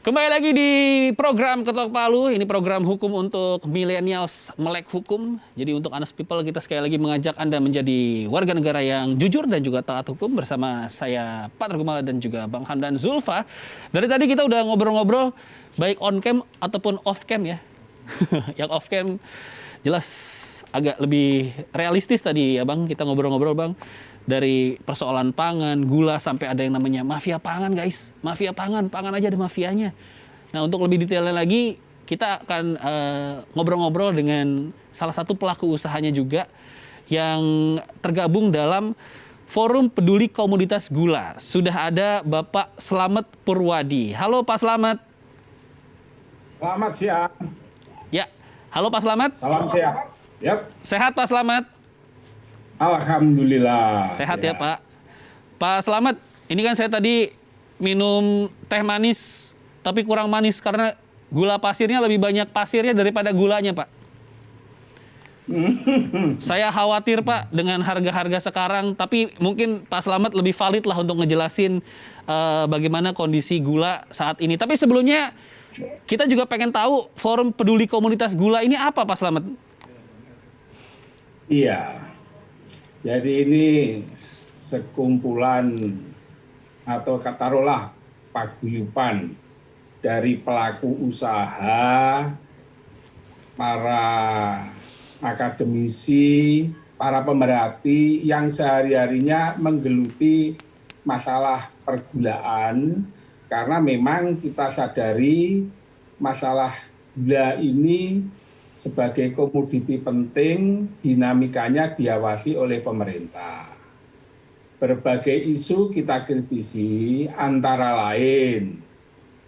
Kembali lagi di program Ketok Palu. Ini program hukum untuk millennials melek hukum. Jadi untuk honest people, kita sekali lagi mengajak Anda menjadi warga negara yang jujur dan juga taat hukum. Bersama saya Pak Tergumala dan juga Bang Hamdan Zulfa. Dari tadi kita udah ngobrol-ngobrol baik on cam ataupun off cam ya. Yang off cam jelas agak lebih realistis tadi ya Bang. Kita ngobrol-ngobrol Bang. Dari persoalan pangan, gula, sampai ada yang namanya mafia pangan guys. Mafia pangan, pangan aja ada mafianya. Nah untuk lebih detailnya lagi, kita akan ngobrol-ngobrol dengan salah satu pelaku usahanya juga yang tergabung dalam Forum Peduli Komoditas Gula. Sudah ada Bapak Slamet Purwadi. Halo Pak Slamet. Selamat siang. Ya, halo Pak Slamet. Salam siang. Yap. Sehat Pak Slamet? Alhamdulillah. Sehat ya Pak. Pak Slamet, ini kan saya tadi minum teh manis, tapi kurang manis karena gula pasirnya lebih banyak pasirnya daripada gulanya Pak. Saya khawatir Pak dengan harga-harga sekarang, tapi mungkin Pak Slamet lebih valid lah untuk ngejelasin bagaimana kondisi gula saat ini. Tapi sebelumnya kita juga pengen tahu Forum Peduli Komunitas Gula ini apa Pak Slamet? Iya. Jadi ini sekumpulan atau katakanlah paguyuban dari pelaku usaha, para akademisi, para pemerhati yang sehari-harinya menggeluti masalah pergulaan, karena memang kita sadari masalah gula ini sebagai komoditi penting, dinamikanya diawasi oleh pemerintah. Berbagai isu kita kritisi, antara lain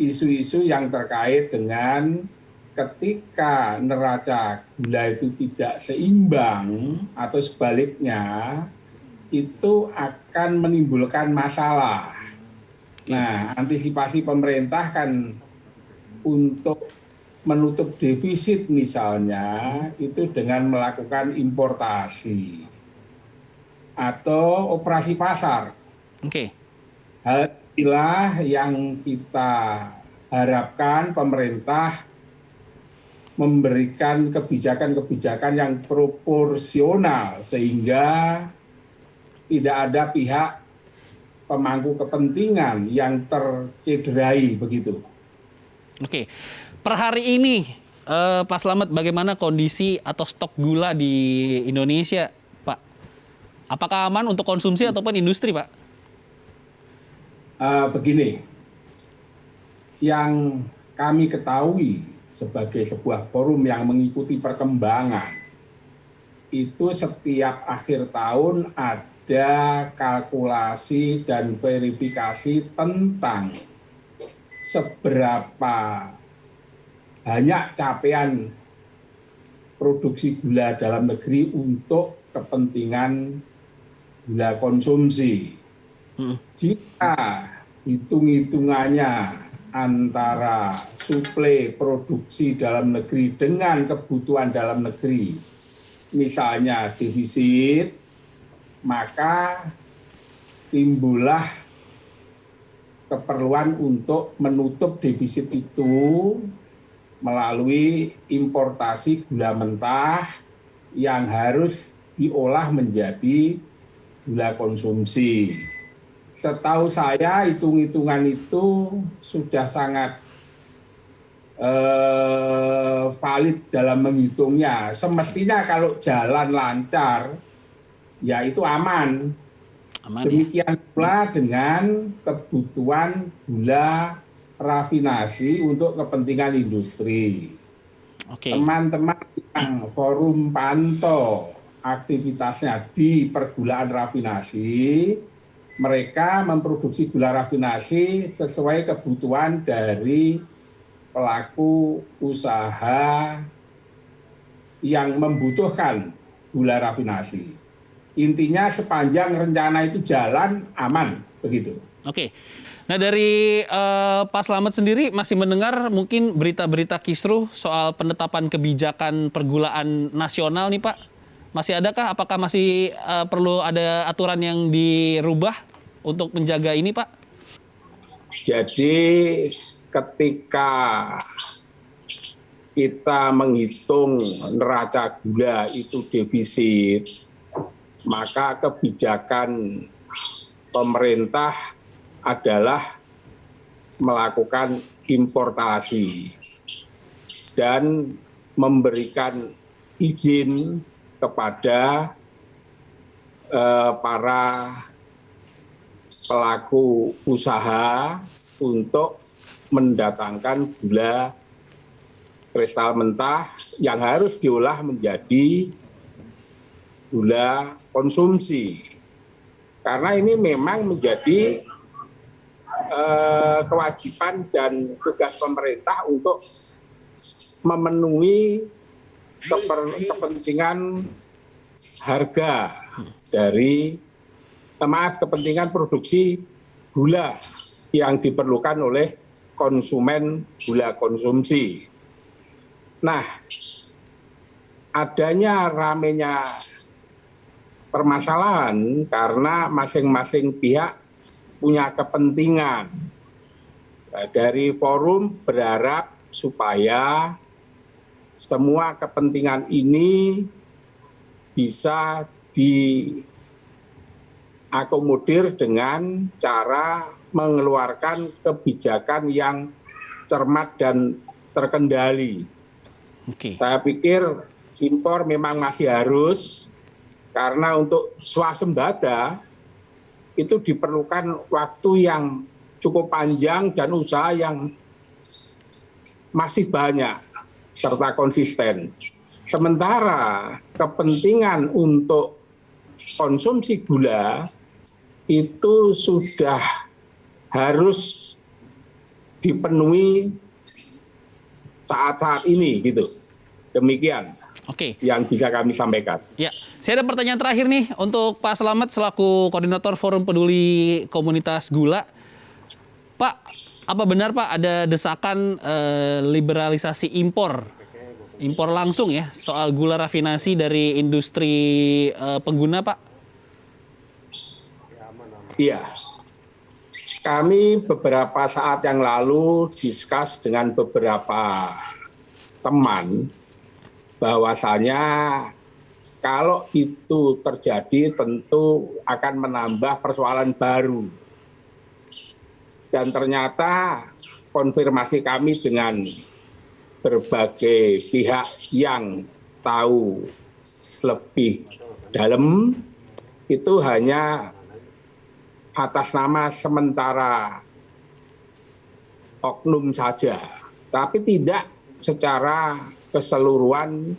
isu-isu yang terkait dengan ketika neraca gula itu tidak seimbang atau sebaliknya, itu akan menimbulkan masalah. Nah, antisipasi pemerintah kan untuk menutup defisit misalnya itu dengan melakukan importasi atau operasi pasar. Oke. Hal inilah yang kita harapkan pemerintah memberikan kebijakan-kebijakan yang proporsional sehingga tidak ada pihak pemangku kepentingan yang tercederai begitu. Oke. Per hari ini, Pak Slamet, bagaimana kondisi atau stok gula di Indonesia, Pak? Apakah aman untuk konsumsi ataupun industri, Pak? Begini, yang kami ketahui sebagai sebuah forum yang mengikuti perkembangan, itu setiap akhir tahun ada kalkulasi dan verifikasi tentang seberapa banyak capaian produksi gula dalam negeri untuk kepentingan gula konsumsi. Jika hitung-hitungannya antara suplai produksi dalam negeri dengan kebutuhan dalam negeri, misalnya defisit, maka timbullah keperluan untuk menutup defisit itu melalui importasi gula mentah yang harus diolah menjadi gula konsumsi. Setahu saya hitung-hitungan itu sudah sangat valid dalam menghitungnya. Semestinya kalau jalan lancar, ya itu aman. Demikian pula dengan kebutuhan gula rafinasi untuk kepentingan industri. Teman-teman yang forum pantau aktivitasnya di pergulaan rafinasi, mereka memproduksi gula rafinasi sesuai kebutuhan dari pelaku usaha yang membutuhkan gula rafinasi. Intinya sepanjang rencana itu jalan, aman, begitu. Oke. Nah dari Pak Slamet sendiri masih mendengar mungkin berita-berita kisruh soal penetapan kebijakan pergulaan nasional nih Pak. Masih adakah? Apakah masih perlu ada aturan yang dirubah untuk menjaga ini Pak? Jadi ketika kita menghitung neraca gula itu defisit, maka kebijakan pemerintah adalah melakukan importasi dan memberikan izin kepada para pelaku usaha untuk mendatangkan gula kristal mentah yang harus diolah menjadi gula konsumsi. Karena ini memang menjadi kewajiban dan tugas pemerintah untuk memenuhi kepentingan harga dari kepentingan produksi gula yang diperlukan oleh konsumen gula konsumsi. Nah, adanya ramenya permasalahan karena masing-masing pihak punya kepentingan. Dari forum berharap supaya semua kepentingan ini bisa diakomodir dengan cara mengeluarkan kebijakan yang cermat dan terkendali. Saya pikir impor memang masih harus, karena untuk swasembada itu diperlukan waktu yang cukup panjang dan usaha yang masih banyak serta konsisten. Sementara kepentingan untuk konsumsi gula itu sudah harus dipenuhi saat-saat ini gitu. Demikian. Oke. Yang bisa kami sampaikan. Ya, saya ada pertanyaan terakhir nih untuk Pak Slamet selaku koordinator Forum Peduli Komunitas Gula. Pak, apa benar Pak ada desakan liberalisasi impor langsung ya soal gula rafinasi dari industri pengguna, Pak? Iya. Kami beberapa saat yang lalu diskus dengan beberapa teman bahwasanya kalau itu terjadi tentu akan menambah persoalan baru. Dan ternyata konfirmasi kami dengan berbagai pihak yang tahu lebih dalam itu hanya atas nama sementara oknum saja, tapi tidak secara keseluruhan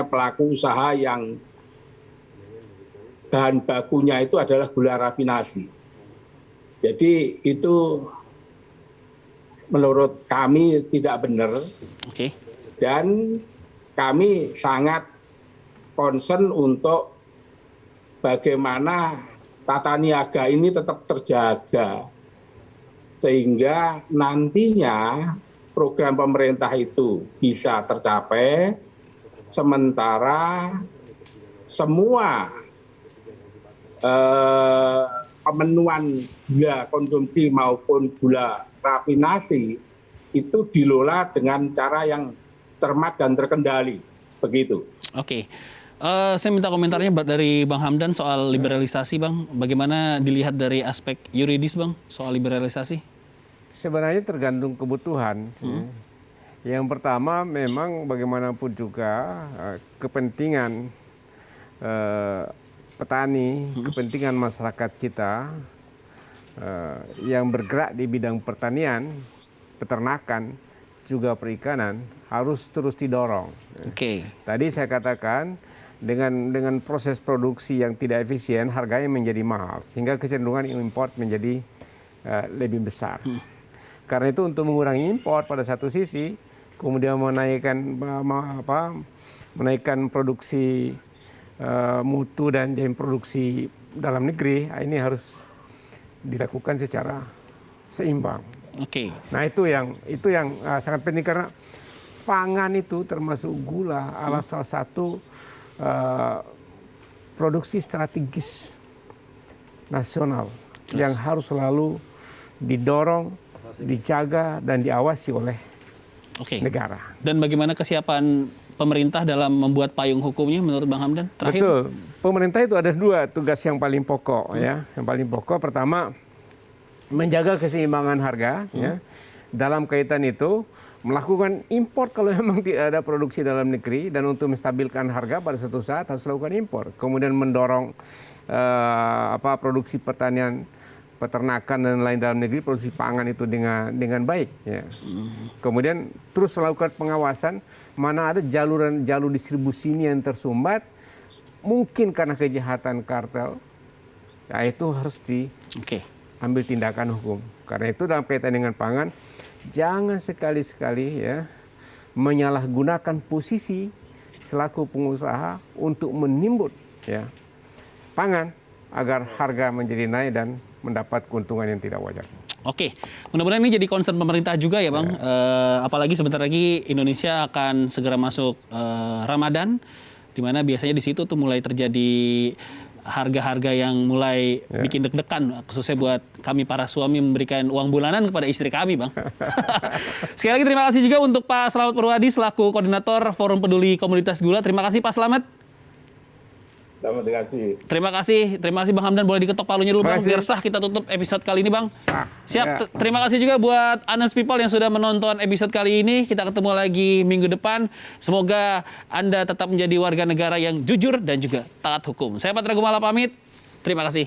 pelaku usaha yang bahan bakunya itu adalah gula rafinasi. Jadi itu menurut kami tidak benar. Oke. Dan kami sangat concern untuk bagaimana tata niaga ini tetap terjaga sehingga nantinya program pemerintah itu bisa tercapai sementara semua pemenuhan gula konsumsi maupun gula rafinasi itu dikelola dengan cara yang cermat dan terkendali. Begitu. Oke. Saya minta komentarnya dari Bang Hamdan soal liberalisasi, Bang. Bagaimana dilihat dari aspek yuridis, Bang, soal liberalisasi? Sebenarnya tergantung kebutuhan. Yang pertama memang bagaimanapun juga kepentingan petani, kepentingan masyarakat kita yang bergerak di bidang pertanian, peternakan, juga perikanan harus terus didorong. Oke. Tadi saya katakan dengan proses produksi yang tidak efisien, harganya menjadi mahal, sehingga kecenderungan import menjadi lebih besar. Karena itu untuk mengurangi impor pada satu sisi, kemudian menaikkan produksi mutu dan jaring produksi dalam negeri, ini harus dilakukan secara seimbang. Oke. Nah itu yang sangat penting karena pangan itu termasuk gula adalah salah satu produksi strategis nasional yang harus selalu didorong, dijaga, dan diawasi oleh Oke. negara. Dan bagaimana kesiapan pemerintah dalam membuat payung hukumnya menurut Bang Hamdan? Terakhir. Betul. Pemerintah itu ada 2 tugas yang paling pokok ya. Yang paling pokok pertama menjaga keseimbangan harga ya. Dalam kaitan itu melakukan impor kalau memang tidak ada produksi dalam negeri, dan untuk menstabilkan harga pada suatu saat harus lakukan impor. Kemudian mendorong produksi pertanian, peternakan dan lain dalam negeri, produksi pangan itu dengan baik ya. Kemudian terus melakukan pengawasan mana ada jalur distribusi ini yang tersumbat, mungkin karena kejahatan kartel, ya itu harus diambil tindakan hukum. Karena itu dalam kaitan dengan pangan, jangan sekali-sekali ya menyalahgunakan posisi selaku pengusaha untuk menimbun ya pangan agar harga menjadi naik dan mendapat keuntungan yang tidak wajar. Oke, mudah-mudahan ini jadi concern pemerintah juga ya Bang. Apalagi sebentar lagi Indonesia akan segera masuk Ramadan, di mana biasanya di situ tuh mulai terjadi harga-harga yang mulai bikin deg-degan, khususnya buat kami para suami memberikan uang bulanan kepada istri kami, Bang. Sekali lagi terima kasih juga untuk Pak Slamet Purwadi selaku Koordinator Forum Peduli Komoditas Gula. Terima kasih Pak Slamet. Terima kasih Bang Hamdan, boleh diketok palunya dulu Bang, biar sah kita tutup episode kali ini Bang. Siap, terima kasih juga buat Honest People yang sudah menonton episode kali ini. Kita ketemu lagi minggu depan. Semoga Anda tetap menjadi warga negara yang jujur dan juga taat hukum. Saya Patra Gumala pamit, terima kasih.